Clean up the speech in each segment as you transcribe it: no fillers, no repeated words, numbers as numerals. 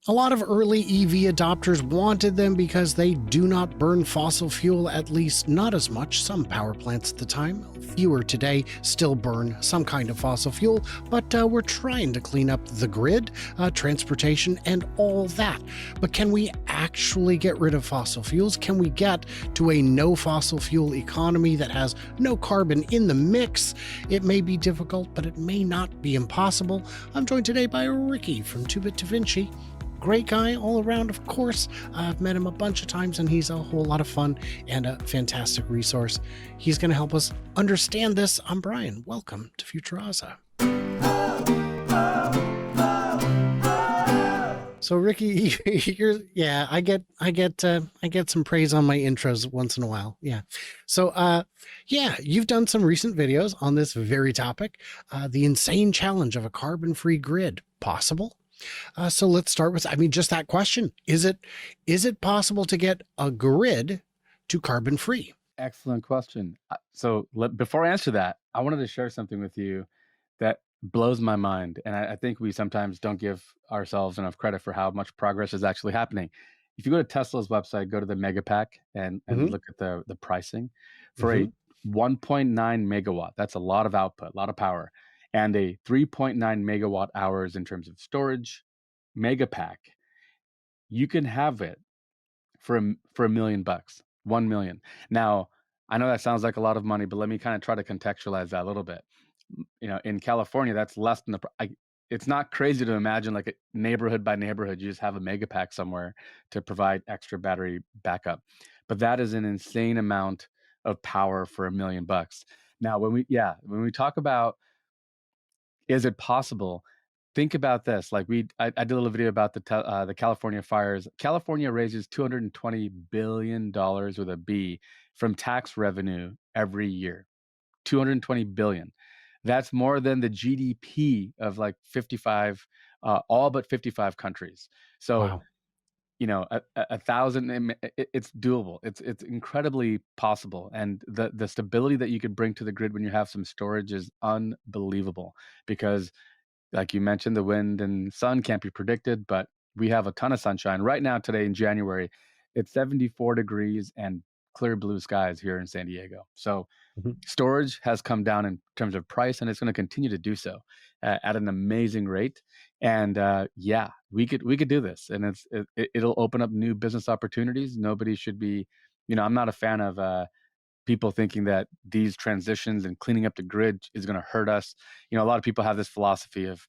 A lot of early EV adopters wanted them because they do not burn fossil fuel, at least not as much. Some power plants at the time, fewer today, still burn some kind of fossil fuel, but we're trying to clean up the grid, transportation, and all that. But can we actually get rid of fossil fuels? Can we get to a no fossil fuel economy that has no carbon in the mix? It may be difficult, but it may not be impossible. I'm joined today by Ricky from 2-Bit Da Vinci. Great guy all around, of course. I've met him a bunch of times and he's a whole lot of fun and a fantastic resource. He's going to help us understand this. I'm Brian. Welcome to Futuraza. So Ricky, I get some praise on my intros once in a while. Yeah. So you've done some recent videos on this very topic, the insane challenge of a carbon-free grid. Possible? So let's start with, just that question. Is it possible to get a grid to carbon free? Excellent question. Before I answer that, I wanted to share something with you that blows my mind. And I think we sometimes don't give ourselves enough credit for how much progress is actually happening. If you go to Tesla's website, go to the Megapack and look at the pricing for a 1.9 megawatt. That's a lot of output, a lot of power. And a 3.9 megawatt hours in terms of storage, Megapack, you can have it for $1 million, 1 million. Now, I know that sounds like a lot of money, but let me kind of try to contextualize that a little bit. In California, that's less than it's not crazy to imagine like a neighborhood by neighborhood, you just have a Megapack somewhere to provide extra battery backup. But that is an insane amount of power for $1 million. Now, when we talk about, is it possible? Think about this. I did a little video about the California fires. California raises $220 billion with a B from tax revenue every year. 220 billion. That's more than the GDP of 55, all but 55 countries. So, Wow. 1,000, it's doable. It's incredibly possible. And the stability that you could bring to the grid when you have some storage is unbelievable, because like you mentioned, the wind and sun can't be predicted, but we have a ton of sunshine right now. Today in January, it's 74 degrees and clear blue skies here in San Diego. So storage has come down in terms of price, and it's going to continue to do so at an amazing rate. And we could do this, and it'll open up new business opportunities. Nobody should be, I'm not a fan of people thinking that these transitions and cleaning up the grid is going to hurt us. A lot of people have this philosophy of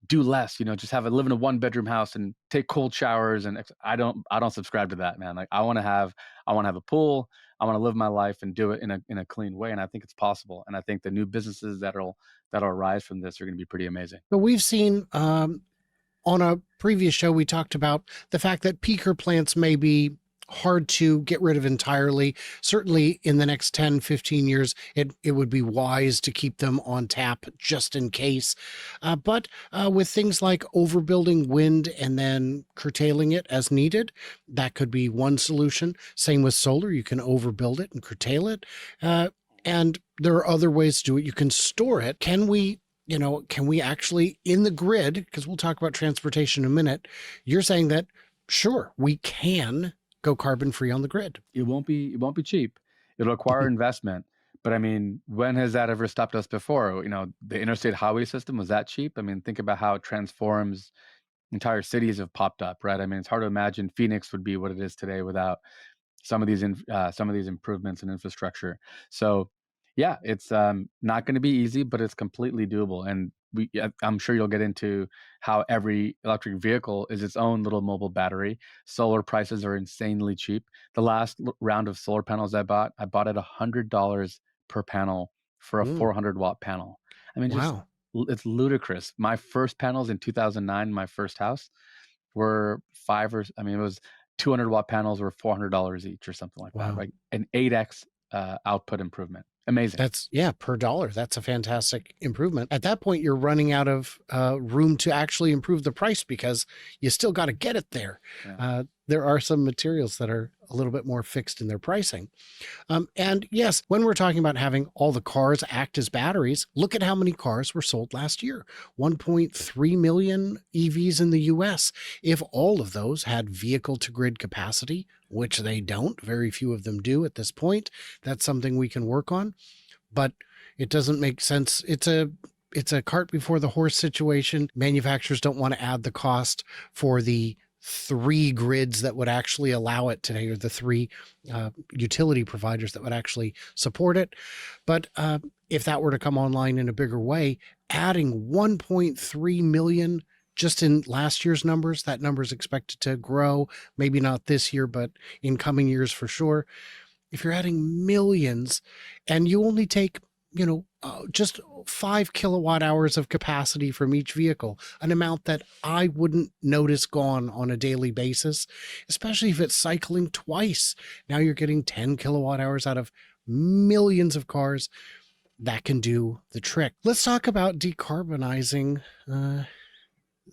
do less, just live in a 1-bedroom house and take cold showers. And I don't subscribe to that, man. I want to have a pool. I want to live my life and do it in a clean way. And I think it's possible. And I think the new businesses that'll arise from this are going to be pretty amazing. But we've seen on a previous show, we talked about the fact that peaker plants may be hard to get rid of entirely. Certainly in the next 10, 15 years, it would be wise to keep them on tap just in case. But with things like overbuilding wind and then curtailing it as needed, that could be one solution. Same with solar. You can overbuild it and curtail it. And there are other ways to do it. You can store it. Can we actually in the grid, because we'll talk about transportation in a minute, you're saying that, sure, we can go carbon free on the grid. It won't be cheap. It'll require investment. But when has that ever stopped us before? The interstate highway system, was that cheap? Think about how it transforms. Entire cities have popped up, right? It's hard to imagine Phoenix would be what it is today without some of these improvements in infrastructure. So yeah, it's not going to be easy, but it's completely doable. And I'm sure you'll get into how every electric vehicle is its own little mobile battery. Solar prices are insanely cheap. The last round of solar panels I bought at $100 per panel for a 400-watt panel. Wow. It's ludicrous. My first panels in 2009, my first house, were it was 200-watt panels were $400 each or something like that, right? An 8x output improvement. Amazing. That's per dollar. That's a fantastic improvement. At that point, you're running out of room to actually improve the price because you still got to get it there. Yeah. there are some materials that are a little bit more fixed in their pricing. And yes, when we're talking about having all the cars act as batteries, look at how many cars were sold last year: 1.3 million EVs in the US. If all of those had vehicle to grid capacity, which they don't, very few of them do at this point, that's something we can work on. But it doesn't make sense. It's a cart before the horse situation. Manufacturers don't want to add the cost for the three grids that would actually allow it today, or the three utility providers that would actually support it. But if that were to come online in a bigger way, adding 1.3 million just in last year's numbers, that number is expected to grow, maybe not this year, but in coming years for sure. If you're adding millions and you only take, just 5 kilowatt hours of capacity from each vehicle, an amount that I wouldn't notice gone on a daily basis, especially if it's cycling twice. Now you're getting 10 kilowatt hours out of millions of cars. That can do the trick. Let's talk about decarbonizing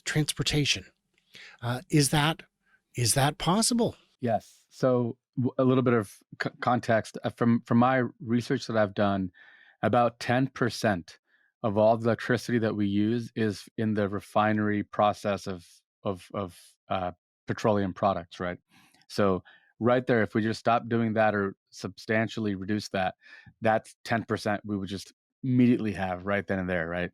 transportation. Is that possible? Yes. So a little bit of context from my research that I've done, about 10% of all the electricity that we use is in the refinery process of petroleum products, right? So right there, if we just stop doing that or substantially reduce that, that's 10% we would just immediately have right then and there, right?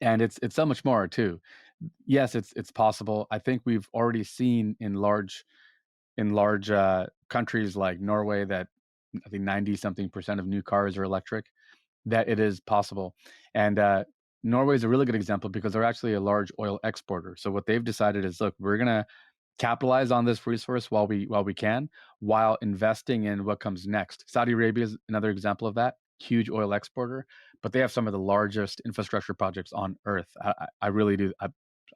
And it's so much more too. Yes, it's possible. I think we've already seen in large countries like Norway that I think 90 something percent of new cars are electric, that it is possible. And Norway is a really good example because they're actually a large oil exporter. So what they've decided is, look, we're going to capitalize on this resource while we can, while investing in what comes next. Saudi Arabia is another example of that, huge oil exporter, but they have some of the largest infrastructure projects on earth. I really do.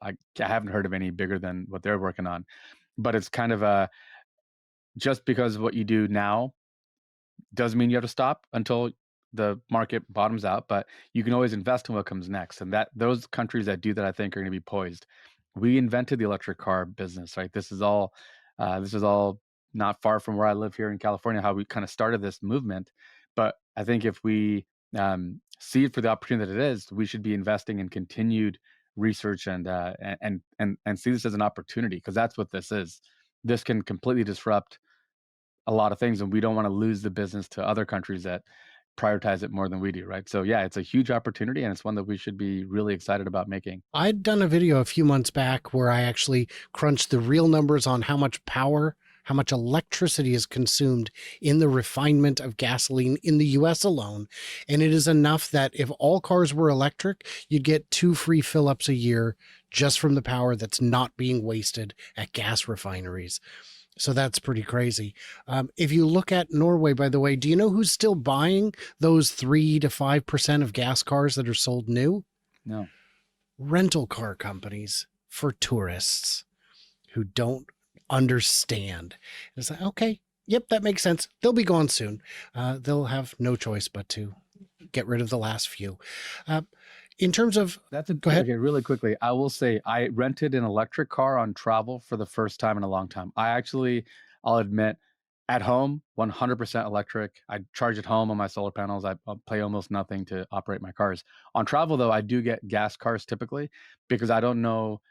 I haven't heard of any bigger than what they're working on, but it's kind of a just because what you do now doesn't mean you have to stop until the market bottoms out, but you can always invest in what comes next. And that those countries that do that, I think, are going to be poised. We invented the electric car business, right? This is all not far from where I live here in California, how we kind of started this movement. But I think if we see it for the opportunity that it is, we should be investing in continued research and see this as an opportunity, because that's what this is. This can completely disrupt a lot of things, and we don't want to lose the business to other countries that prioritize it more than we do, right? So yeah, it's a huge opportunity, and it's one that we should be really excited about making. I'd done a video a few months back where I actually crunched the real numbers on how much power, how much electricity is consumed in the refinement of gasoline in the US alone. And it is enough that if all cars were electric, you'd get 2 free fill ups a year just from the power that's not being wasted at gas refineries. So that's pretty crazy. If you look at Norway, by the way, do you know who's still buying those 3 to 5% of gas cars that are sold new? No. Rental car companies for tourists who don't understand. It's like, okay, yep, that makes sense. They'll be gone soon. They'll have no choice but to get rid of the last few. Uh, in terms of, go ahead. Okay, really quickly. I will say I rented an electric car on travel for the first time in a long time. I'll admit, at home, 100% electric. I charge at home on my solar panels. I pay almost nothing to operate my cars. On travel, though, I do get gas cars typically because I don't know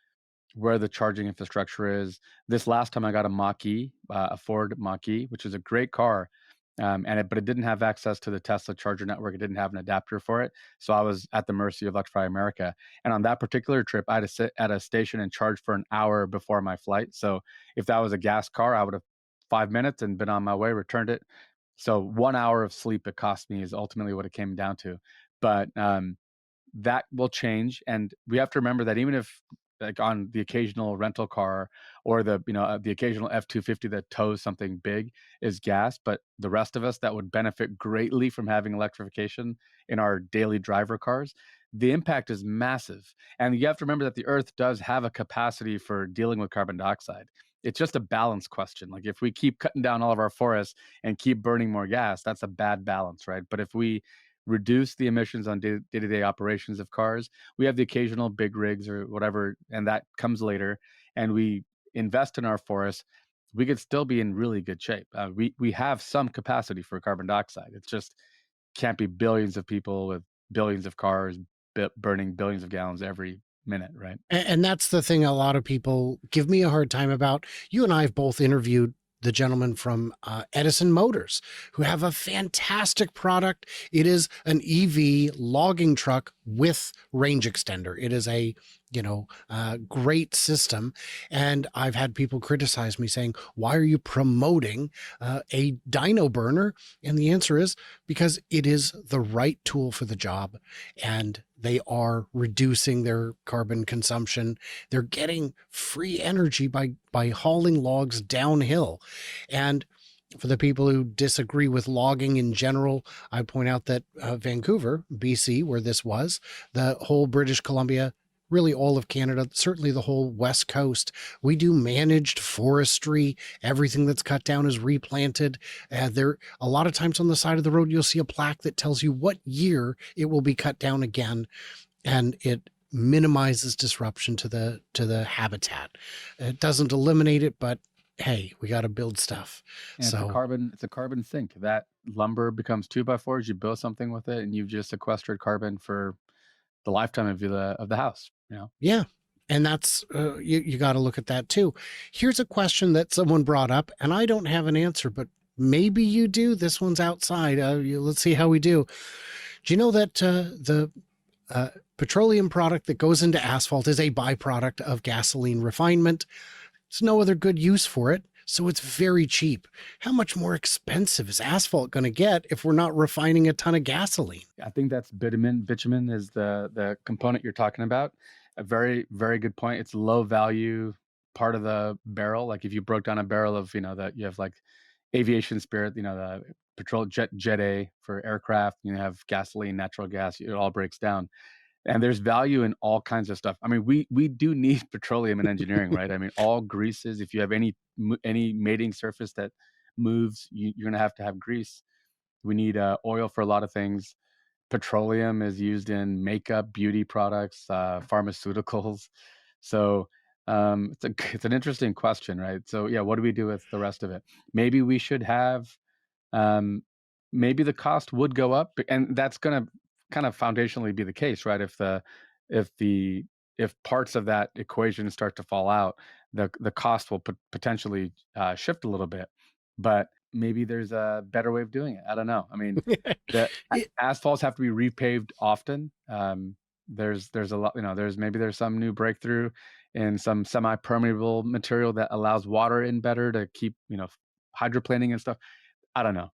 where the charging infrastructure is. This last time I got a Mach-E, a Ford Mach-E, which is a great car, but it didn't have access to the Tesla charger network. It didn't have an adapter for it, so I was at the mercy of Electrify America. And on that particular trip, I had to sit at a station and charge for an hour before my flight. So if that was a gas car, I would have 5 minutes and been on my way, returned it. So 1 hour of sleep it cost me is ultimately what it came down to. But that will change, and we have to remember that even if, like, on the occasional rental car or the occasional F-250 that tows something big is gas, but the rest of us that would benefit greatly from having electrification in our daily driver cars, the impact is massive. And you have to remember that the earth does have a capacity for dealing with carbon dioxide. It's just a balance question. Like, if we keep cutting down all of our forests and keep burning more gas, that's a bad balance, right? But if we reduce the emissions on day-to-day operations of cars, we have the occasional big rigs or whatever, and that comes later, and we invest in our forests, we could still be in really good shape. We have some capacity for carbon dioxide. It's just can't be billions of people with billions of cars burning billions of gallons every minute, right? And that's the thing a lot of people give me a hard time about. You and I have both interviewed the gentleman from Edison Motors, who have a fantastic product. It is an EV logging truck with range extender. It is a, great system. And I've had people criticize me saying, why are you promoting a dyno burner? And the answer is because it is the right tool for the job. And they are reducing their carbon consumption. They're getting free energy by hauling logs downhill. And for the people who disagree with logging in general, I point out that Vancouver, BC, where this was, the whole British Columbia, really all of Canada, certainly the whole West Coast, we do managed forestry. Everything that's cut down is replanted. There, a lot of times on the side of the road, you'll see a plaque that tells you what year it will be cut down again, and it minimizes disruption to the habitat. It doesn't eliminate it, but hey, we got to build stuff. And it's a carbon sink. That lumber becomes 2x4s. You build something with it, and you've just sequestered carbon for the lifetime of the house. You know. Yeah. And that's, you got to look at that too. Here's a question that someone brought up, and I don't have an answer, but maybe you do. This one's outside. Let's see how we do. Do you know that the petroleum product that goes into asphalt is a byproduct of gasoline refinement? There's no other good use for it, so it's very cheap. How much more expensive is asphalt going to get if we're not refining a ton of gasoline? I think that's bitumen. Bitumen is the component you're talking about. A very, very good point. It's low value part of the barrel. Like if you broke down a barrel of, that you have like aviation spirit, the petrol jet A for aircraft, you have gasoline, natural gas, it all breaks down. And there's value in all kinds of stuff. I mean, we do need petroleum in engineering, right? I mean, all greases. If you have any mating surface that moves, you're going to have grease. We need oil for a lot of things. Petroleum is used in makeup, beauty products, pharmaceuticals. So it's an interesting question, right? So yeah, what do we do with the rest of it? Maybe we should have maybe the cost would go up, and that's going to kind of foundationally be the case, right? If the if parts of that equation start to fall out, the cost will potentially shift a little bit. But maybe there's a better way of doing it. I don't know. I mean, the asphalts have to be repaved often. There's a lot, there's some new breakthrough in some semi-permeable material that allows water in better to keep, hydroplaning and stuff. I don't know.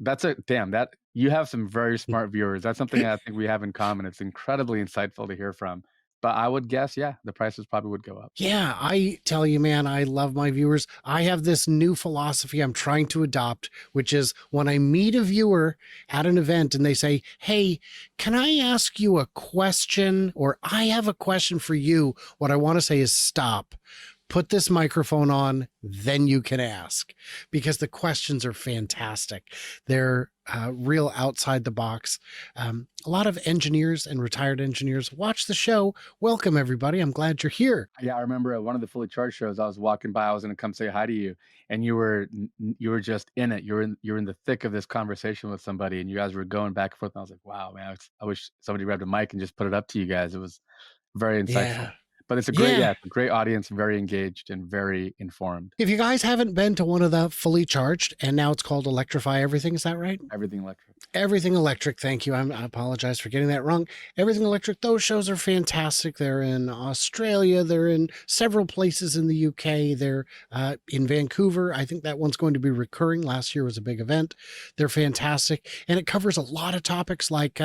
That you have some very smart viewers. That's something I think we have in common. It's incredibly insightful to hear from. But I would guess, yeah, the prices probably would go up. Yeah, I tell you, man, I love my viewers. I have this new philosophy I'm trying to adopt, which is when I meet a viewer at an event and they say, hey, can I ask you a question? Or I have a question for you. What I want to say is stop. Put this microphone on, then you can ask, because the questions are fantastic. They're real outside the box. A lot of engineers and retired engineers watch the show. Welcome, everybody. I'm glad you're here. Yeah, I remember at one of the Fully Charged shows, I was walking by. I was going to come say hi to you, and you were just in it. You're in the thick of this conversation with somebody, and you guys were going back and forth. And I was like, wow, man, I wish somebody grabbed a mic and just put it up to you guys. It was very insightful. Yeah. But it's it's a great audience, very engaged and very informed. If you guys haven't been to one of the Fully Charged, and now it's called Electrify Everything, is that right? Everything Electric. Everything Electric. Thank you. I apologize for getting that wrong. Everything Electric. Those shows are fantastic. They're in Australia. They're in several places in the UK. They're in Vancouver. I think that one's going to be recurring. Last year was a big event. They're fantastic. And it covers a lot of topics like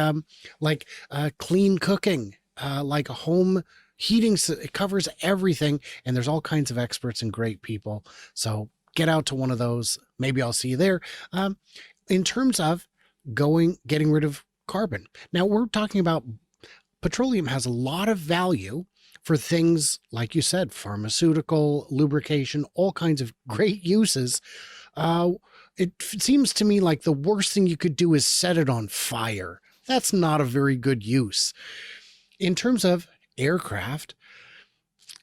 clean cooking, like a home heating. It covers everything, and there's all kinds of experts and great people. So get out to one of those. Maybe I'll see you there. In terms of getting rid of carbon. Now we're talking about petroleum has a lot of value for things, like you said, pharmaceutical, lubrication, all kinds of great uses. It seems to me like the worst thing you could do is set it on fire. That's not a very good use. In terms of aircraft,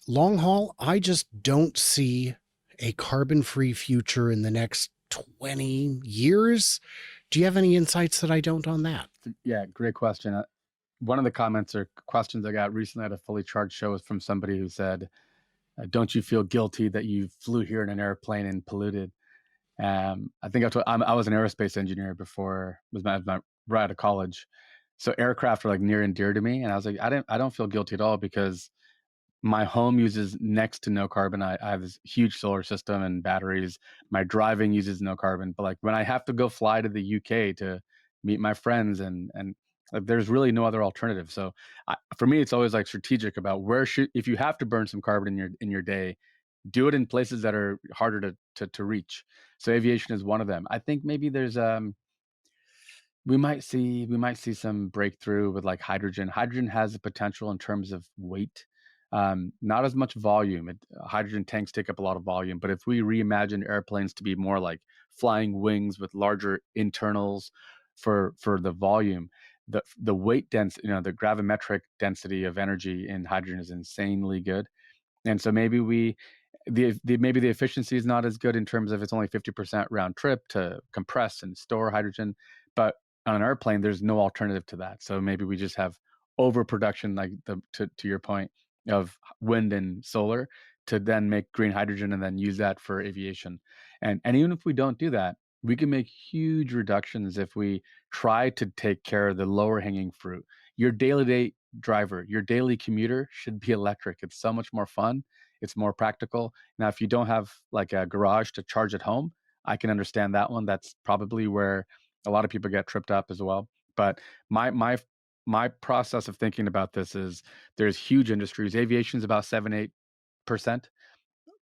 long haul, I just don't see a carbon free future in the next 20 years? Do you have any insights that I don't on that? Yeah, great question. One of the comments or questions I got recently at a fully charged show was from somebody who said, "Don't you feel guilty that you flew here in an airplane and polluted?" I think I was an aerospace engineer before was my right out of college, so aircraft are like near and dear to me. And I was like, I don't feel guilty at all because my home uses next to no carbon. I have this huge solar system and batteries. My driving uses no carbon. But like when I have to go fly to the UK to meet my friends and like, there's really no other alternative. So for me, it's always like strategic about where should if you have to burn some carbon in your day, do it in places that are harder to reach. So aviation is one of them. I think maybe there's we might see some breakthrough with like hydrogen. Hydrogen has the potential in terms of weight, not as much volume. Hydrogen tanks take up a lot of volume, but if we reimagine airplanes to be more like flying wings with larger internals for the volume, the weight density, the gravimetric density of energy in hydrogen is insanely good. And so maybe maybe the efficiency is not as good in terms of it's only 50% round trip to compress and store hydrogen, but on an airplane there's no alternative to that. So maybe we just have overproduction, like to your point, of wind and solar to then make green hydrogen and then use that for aviation. And even if we don't do that, we can make huge reductions if we try to take care of the lower hanging fruit. Your daily day driver, your daily commuter should be electric. It's so much more fun. It's more practical. Now, if you don't have like a garage to charge at home, I can understand that one. That's probably where a lot of people get tripped up as well. But my process of thinking about this is there's huge industries. Aviation is about 7-8%.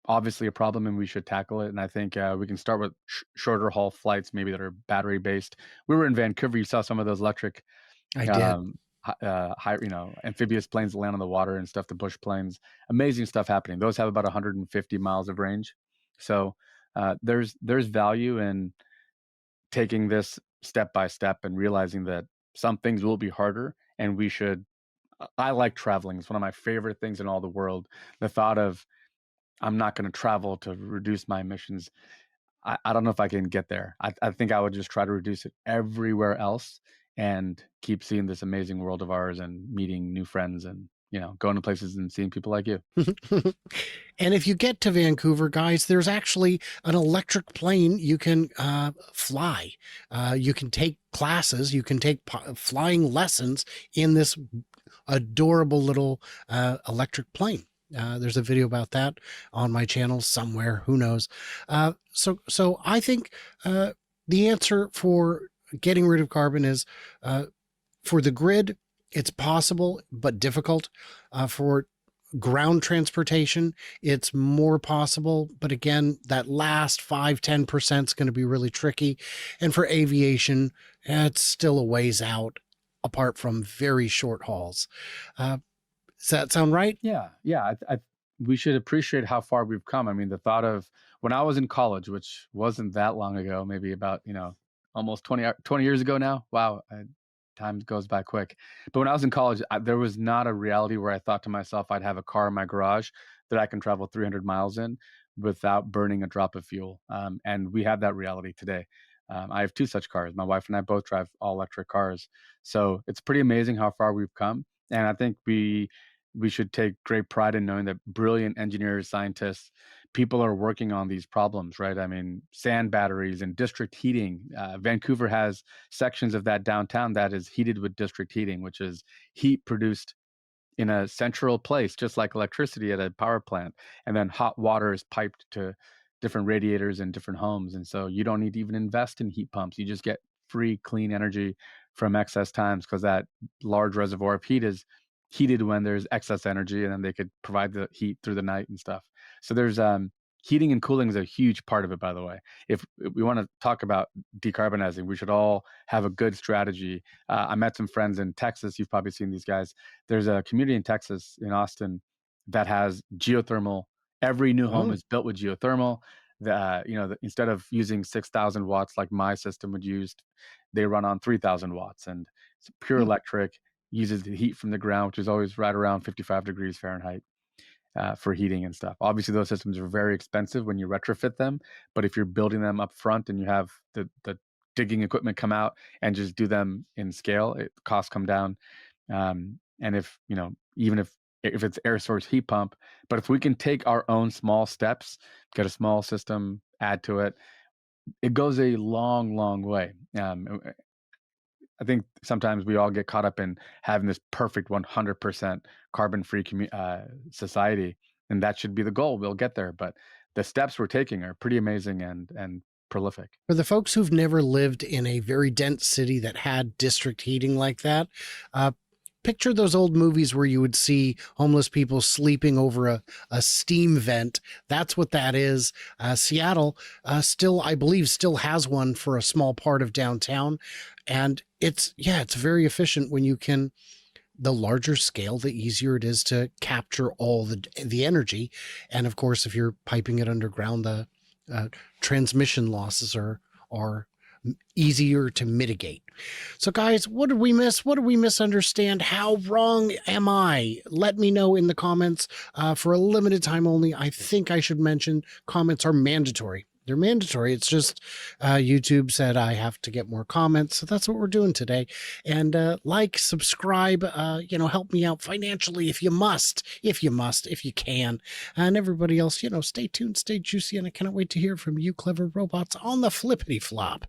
Obviously a problem, and we should tackle it. And I think we can start with shorter haul flights, maybe that are battery based. We were in Vancouver. You saw some of those electric I did. um, high, amphibious planes that land on the water and stuff, the bush planes. Amazing stuff happening. Those have about 150 miles of range. So there's value in taking this step by step and realizing that some things will be harder, and we should. I like traveling. It's one of my favorite things in all the world. The thought of I'm not going to travel to reduce my emissions. I don't know if I can get there. I think I would just try to reduce it everywhere else and keep seeing this amazing world of ours and meeting new friends and, going to places and seeing people like you. And if you get to Vancouver, guys, there's actually an electric plane you can fly. You can take classes, you can take flying lessons in this adorable little electric plane. There's a video about that on my channel somewhere. Who knows? So I think the answer for getting rid of carbon is for the grid. It's possible, but difficult. For ground transportation, it's more possible, but again, that last 5-10% is going to be really tricky. And for aviation, it's still a ways out, apart from very short hauls. Does that sound right? Yeah, yeah. We should appreciate how far we've come. I mean, the thought of when I was in college, which wasn't that long ago, maybe about almost 20 years ago now. Wow, time goes by quick. But when I was in college, there was not a reality where I thought to myself I'd have a car in my garage that I can travel 300 miles in without burning a drop of fuel. And we have that reality today. I have two such cars. My wife and I both drive all electric cars, so it's pretty amazing how far we've come. And I think we should take great pride in knowing that brilliant engineers, scientists, people are working on these problems, right? I mean, sand batteries and district heating. Vancouver has sections of that downtown that is heated with district heating, which is heat produced in a central place, just like electricity at a power plant. And then hot water is piped to different radiators in different homes. And so you don't need to even invest in heat pumps. You just get free, clean energy from excess times because that large reservoir of heat is heated when there's excess energy, and then they could provide the heat through the night and stuff. So there's heating and cooling is a huge part of it, by the way. If we want to talk about decarbonizing, we should all have a good strategy. I met some friends in Texas. You've probably seen these guys. There's a community in Texas, in Austin, that has geothermal. Every new home Oh. is built with geothermal. Instead of using 6,000 watts like my system would use, they run on 3,000 watts, and it's pure Hmm. electric, uses the heat from the ground, which is always right around 55 degrees Fahrenheit. for heating and stuff. Obviously, those systems are very expensive when you retrofit them, but if you're building them up front and you have the digging equipment come out and just do them in scale, costs come down. And if, even if it's air source heat pump, but if we can take our own small steps, get a small system, add to it, it goes a long, long way. I think sometimes we all get caught up in having this perfect 100% carbon-free society, and that should be the goal. We'll get there, but the steps we're taking are pretty amazing and prolific. For the folks who've never lived in a very dense city that had district heating like that, picture those old movies where you would see homeless people sleeping over a steam vent. That's what that is. Seattle I believe, still has one for a small part of downtown. And it's very efficient when you can. The larger scale, the easier it is to capture all the energy. And of course, if you're piping it underground, the transmission losses are easier to mitigate. So guys, what did we miss? What did we misunderstand? How wrong am I? Let me know in the comments. For a limited time only, I think I should mention comments are mandatory. They're mandatory. It's just YouTube said I have to get more comments. So that's what we're doing today. And like, subscribe, help me out financially if you can. And everybody else, stay tuned, stay juicy. And I cannot wait to hear from you clever robots on the flippity flop.